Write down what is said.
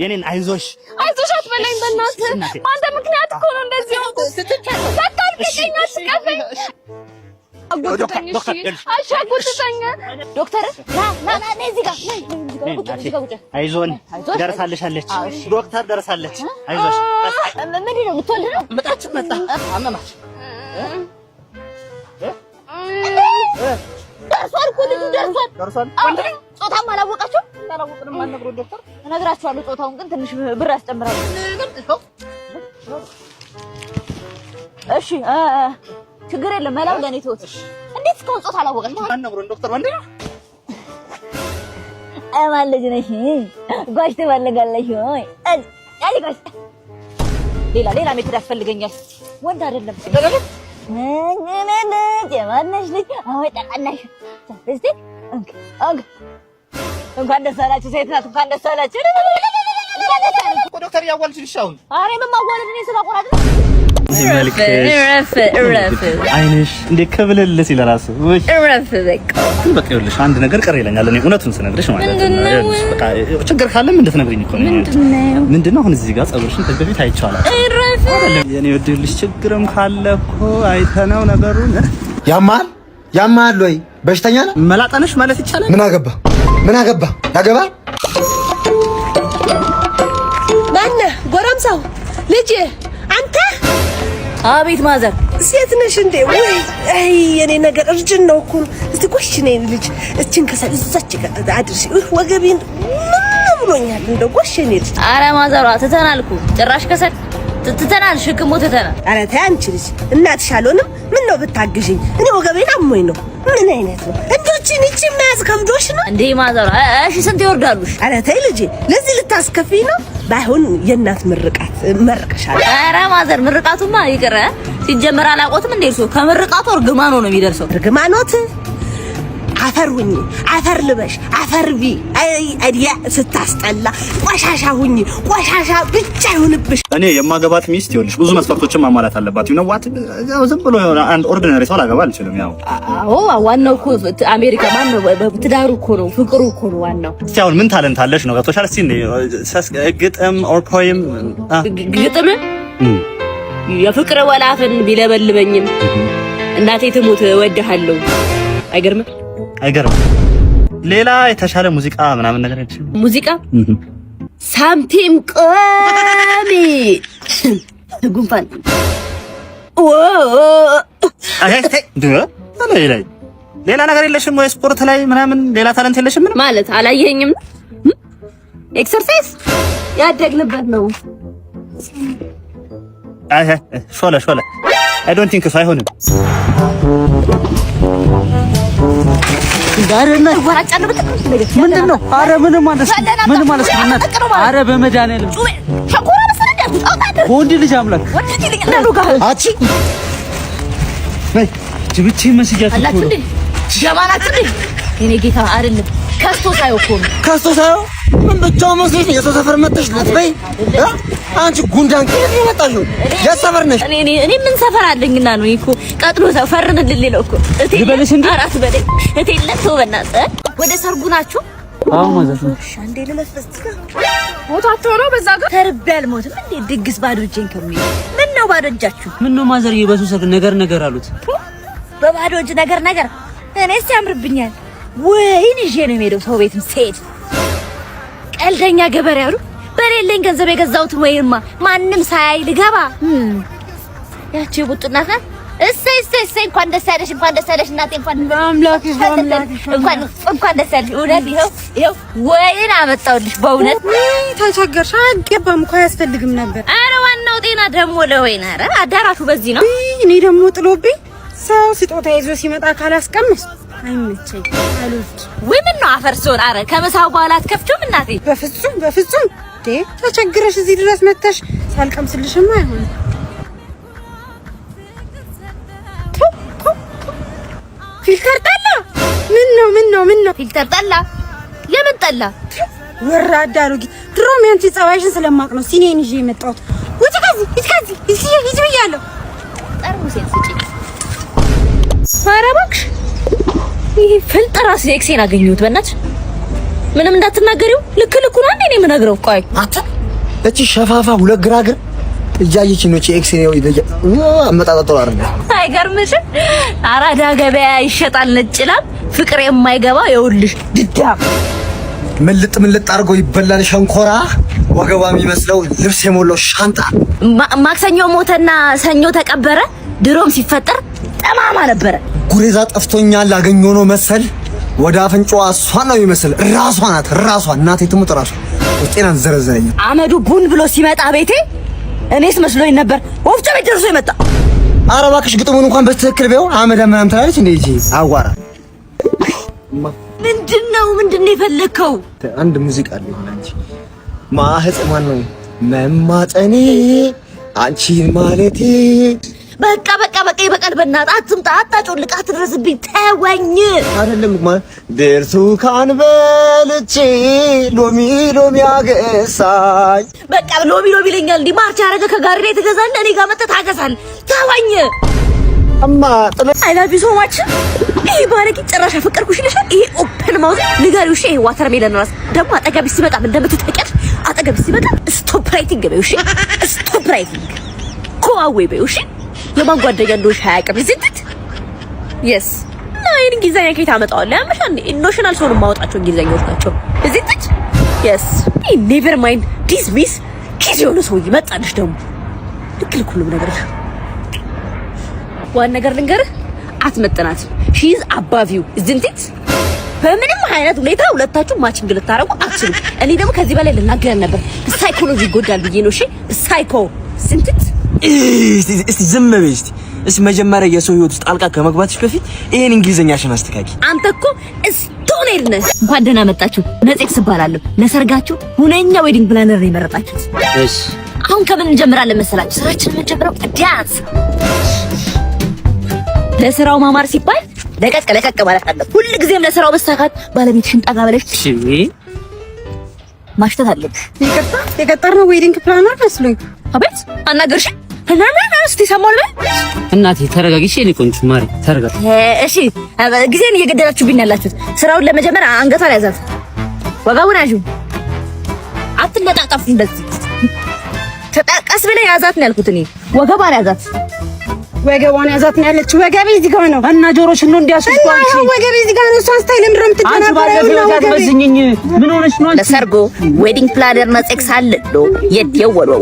የኔን አይዞሽ አትበለኝ በእናትህ። አንተ ምክንያት እኮ ነው እንደዚህ ሆንኩት። በቃ አልከኝ አትቀፈኝ። ዶክተር ና እዚህ ጋር አይዞን ደርሳለች። ዶክተር ደርሳለች። አይዞሽ ምንድን ነው የምትወልድ ነው? መጣ አመማች። ደርሷል እኮ ልጁ ደርሷል። ጾታም አላወቃችሁም? አላወቅንም። ማን ነግሮ ዶክተር እነግራችኋለሁ። ጾታውን ግን ትንሽ ብር ያስጨምራል። እሺ ችግር የለም። መላው ለኔ ተውት። እንዴት እስካሁን ጾታ አላወቅንም? ማን ነግሮ ዶክተር ወንድ ነው? ማን ልጅ ነሽ? ጓሽ ትፈልጋለሽ ወይ? አይ ጓሽ ሌላ ሜትድ ያስፈልገኛል። ወንድ አይደለም የማነሽ ልጅ አሁን ጠቃናሽ እስቲ እንኳን ደስ አላችሁ። ሴት ናት። እንኳን ደስ አላችሁ ዶክተር ያዋልሽልሽ። አሁን ኧረ መማዋለድ እኔ ስለቆራጥ አይንሽ እንደ ከብለል ሲል ራሱ በቃ ይኸውልሽ አንድ ነገር ቀር ይለኛል። እኔ እውነቱን ስነግርሽ ማለት ነው። በቃ ችግር ካለም እንድትነግሪኝ እኮ ነው። ምንድነው አሁን እዚህ ጋር ፀጉርሽን ከዚህ በፊት አይቼዋለሁ አይደለም? የኔ ወድልሽ ችግርም ካለ እኮ አይተነው ነገሩን። ያማል ወይ በሽተኛ ነው መላጣነሽ ማለት ይቻላል። ምን አገባ ያገባል። ማነህ ጎረምሳው ልጅ አንተ? አቤት ማዘር ሴት ነሽ እንዴ? ወይ አይ የኔ ነገር እርጅን ነው እኮ። እስቲ ጎሽ ነኝ ልጅ እችን ከሰል እዛች አድርሽ ወገቤን ምን ብሎኛል እንደው ጎሽ ነኝ ልጅ። ኧረ ማዘሯ ትተናልኩ ጭራሽ ከሰል ትተናል። ሽክሙ ትተናል። ኧረ ተይ አንቺ ልጅ እናትሽ አልሆንም። ምን ነው ብታግዢኝ? እኔ ወገቤን አሞኝ ነው። ምን አይነት ነው እንዶችን እቺ መያዝ ከብዶሽ ነው እንዴ ማዘሯ? እሺ ስንት ይወርዳሉሽ? ኧረ ተይ ልጄ ለዚህ ልታስከፊኝ ነው? ባይሆን የእናት ምርቃት መርቀሻለሁ። ኧረ ማዘር ምርቃቱማ ይቅር። ሲጀመር አላቆትም እንዴ እርሶ? ከምርቃቱ እርግማኖ ነው የሚደርሰው። እርግማኖት አፈር ሁኚ፣ አፈር ልበሽ፣ አፈር ቢ አይዲያ ስታስጠላ ቆሻሻ ሁኚ፣ ቆሻሻ ብቻ ይሁንብሽ። እኔ የማገባት ሚስት ይኸውልሽ ብዙ መስፈርቶችን ማሟላት አለባት። ይነዋት ዝም ብሎ አንድ ኦርዲናሪ ሰው ላገባ አልችልም። ያው አዎ ዋናው እኮ አሜሪካ ማን ነው? ትዳሩ እኮ ነው፣ ፍቅሩ እኮ ነው ዋናው። እስቲ አሁን ምን ታለንት አለሽ ነው ገብቶሻል? እስቲ ግጥም ኦር ፖይም ግጥም የፍቅር ወላፈን ቢለበልበኝም እናቴ ትሙት እወድሃለሁ። አይገርም? ሌላ የተሻለ ሙዚቃ ምናምን ነገር አይደለም? ሙዚቃ ሳምቲም ቆሚ ጉንፋን ሌላ ነገር የለሽም ወይ? ስፖርት ላይ ምናምን ሌላ ታለንት የለሽም? ምን ማለት አላየኸኝም? ኤክሰርሳይዝ ያደግንበት ነው። ሾለ አይ ዶንት ቲንክ አይሆንም። ምንድነው? ኧረ ምንም ማለት ነው። ኧረ በመድኃኒዓለም ወንድ ልጅ አምላክ አቺ ነይ ጅብቼ መስጊያት እኮ ነው ጀማናት እንዴ የኔ ጌታ አይደለም። ከስቶ ሳይው ምን ብቻው መስጊያት የሰው ሰፈር መጥተሽ ልትበይ አንቺ ጉንዳን ከየት መጣሽው? የሰፈር ነሽ? እኔ ምን ሰፈር አለኝና ነው እኮ ቀጥሎ ሰፈርን ልልለው እኮ ልበልሽ እንዴ? አራት በለኝ እቴ ለተው በእናትህ ወደ ሰርጉ ናችሁ? አዎ ማለት ነው። አንዴ ለለፈስካ ሞታችሁ ነው በዛ ጋር ተርቤ አልሞትም እንዴ? ድግስ ባዶ እጄን ከሚል ምን ነው ባዶ እጃችሁ? ምን ነው ማዘር የበሱ ሰርግ ነገር አሉት። በባዶ እጅ ነገር እኔስ ያምርብኛል። ወይን ይዤ ነው የምሄደው ሰው ቤትም ስሄድ ቀልደኛ ገበሬ አሉ በሌለኝ ገንዘብ የገዛሁት ወይማ ማንም ሳያይ ልገባ ያቺ ቡጥናት ናት። እሰይ እንኳን ደስ ያለሽ እናቴ። እንኳን ደስ ያለሽ። እውነት ይኸው ወይን አመጣሁልሽ። በእውነት ተቸገርሽ? አገባም እኮ አያስፈልግም ነበር። ኧረ ዋናው ጤና ደግሞ ለወይን። ኧረ አዳራሹ በዚህ ነው። እኔ ደግሞ ጥሎብኝ ሰው ስጦታ ይዞ ሲመጣ ካላስቀምስ አይመቸኝ አሉት። ወይ ምን ነው አፈር ሲሆን ኧረ ከምሳው በኋላ አትከፍቺውም እናቴ? በፍጹም ተቸግረሽ እዚህ ድረስ መተሽ ሳልቀምስልሽማ አይሆንም። ፊልተር ጠላ ምን ነው ፊልተር ጠላ? የምን ጠላ? ወራዳ አሮጊ። ድሮም ያንቺ ጸባይሽን ስለማቅ ነው ሲኔን ይዤ የመጣሁት። ውጪ ከዚህ ሂጂ ብያለሁ። ጠርሙሴን ስጪ። ኧረ እባክሽ ይሄ ፍልጥ ራስ ኤክሴን አገኘሁት በእናትሽ ምንም እንዳትናገሪው። ልክ ልኩን አንዴ ነው የምነግረው። ቆይ አታ እቺ ሸፋፋ ሁለት ግራግር እያየች ነው። እቺ ኤክስ ነው አመጣጣው አይደል? አይገርምሽም? አራዳ ገበያ ይሸጣል ነጭ ላም ፍቅር የማይገባ ይኸውልሽ ድዳም ምልጥ አድርጎ ይበላል ሸንኮራ ወገባ የሚመስለው ልብስ የሞላው ሻንጣ። ማክሰኞ ሞተና ሰኞ ተቀበረ። ድሮም ሲፈጠር ጠማማ ነበረ። ጉሬዛ ጠፍቶኛል አገኘው ነው መሰል ወደ አፍንጫዋ እሷ ነው የሚመስል ራሷ ናት። ራሷ እናቴ ትሙት ራሷ ውጤናን ዘረዘረኝ። አመዱ ቡን ብሎ ሲመጣ ቤቴ እኔስ መስሎኝ ነበር ወፍጮ ቤት ደርሶ ይመጣ። ኧረ እባክሽ ግጥሙን እንኳን በትክክል ቢው አመዳ ምናምን ትላለች እንዴ? እጂ አዋራ ምንድነው የፈለከው? አንድ ሙዚቃ አለ እንጂ ማህጽ ማን ነው መማጠኔ አንቺን ማለቴ። በቃ ይበቃል። በእናትህ አትምጣ፣ አታጮልቅ፣ አትድረስብኝ፣ ተወኝ። አይደለም ማለት ብርቱካን በልቼ ሎሚ ያገሳኝ። በቃ ሎሚ ይለኛል። እንዲህ ማርች ያረገ ከጋሪ ላይ ትገዛለህ፣ እኔ ጋር መጥተህ ታገሳለህ። ተወኝ እማ አይ ላቭ ዩ ሶ ማች። ይሄ ባለቂ ጭራሽ አፈቀርኩሽ ይልሻል። ይሄ ኦፕን ማውዝ ንገሪው። እሺ ይሄ ዋተርሜለን ራስ ደግሞ አጠገብሽ ሲመጣ እንደምትጠቀድ አጠገብሽ ሲመጣ ስቶፕ ራይቲንግ በይው። እሺ ስቶፕ ራይቲንግ ኮአዌ በይው። እሺ የማን ጓደኛ እንደሆንሽ አያውቅም። ዝንት የስ እና ይሄን እንግሊዘኛ ከየት አመጣዋለሁ? ያመሻ እንዴ ኢሞሽናል ሰውን ማውጣቸው እንግሊዘኛዎች ናቸው። ዝንት የስ ኔቨር ማይንድ ዲስሚስ ኪስ የሆነ ሰው ይመጣልሽ ደግሞ ልክ ሁሉም ነገር ዋን ነገር ልንገርህ፣ አትመጥናት። ሺ ኢዝ አባቭ ዩ ዝንት በምንም አይነት ሁኔታ ሁለታችሁ ማቺንግ ልታረጉ አትችሉም። እኔ ደግሞ ከዚህ በላይ ልናገር ነበር። ሳይኮሎጂ ይጎዳል ብዬ ነው። እሺ ሳይኮ ዝንት እስቲ ዝም በይ እስቲ መጀመሪያ የሰው ህይወት ውስጥ ጣልቃ ከመግባትሽ በፊት ይሄን እንግሊዘኛሽን አስተካኪ። አንተ እኮ ስቶኔር ነህ። እንኳን ደህና መጣችሁ። ነጽክስ እባላለሁ። ለሰርጋችሁ ሁነኛ ዌዲንግ ፕላነር ነው የመረጣችሁት። እሺ አሁን ከምን እንጀምራለን መሰላችሁ? ስራችንን የምንጀምረው ዳንስ። ለስራው ማማር ሲባል ለቀቅ ማለት አለ። ሁሉ ጊዜም ለስራው መሳካት ባለቤትሽን ጠጋ ብለሽ እሺ ማሽተት አለብሽ። የቀጠርነው ዌዲንግ ፕላነር መስሎኝ። አቤት አናገርሽ እስቲ ሰማል እናቴ ተረጋጊሽ። እኔ ቆንጆ ማሪ ተረጋጊ። እሺ ጊዜን እየገደላችሁብኝ ያላችሁት። ስራውን ለመጀመር አንገቷን ያዛት፣ ወገቡን ያዡ፣ አትለጣጣፉ። እንደዚህ ተጣቀስ ብለህ ያዛት ነው ያልኩት እኔ። ወገቧን ያዛት፣ ወገቧን ያዛት ነው ያለችው። ወገቤ እዚህ ጋር ነው እና ጆሮሽ ነው እንዲያስውቁ አንቺ። ወገቤ እዚህ ጋር ነው። እሷን ስታይል ምንድነው የምትደናበረው? ምን ሆነሽ ነው? ለሰርጎ ዌዲንግ ፕላነር ነጽክ ሳልሎ የደወለው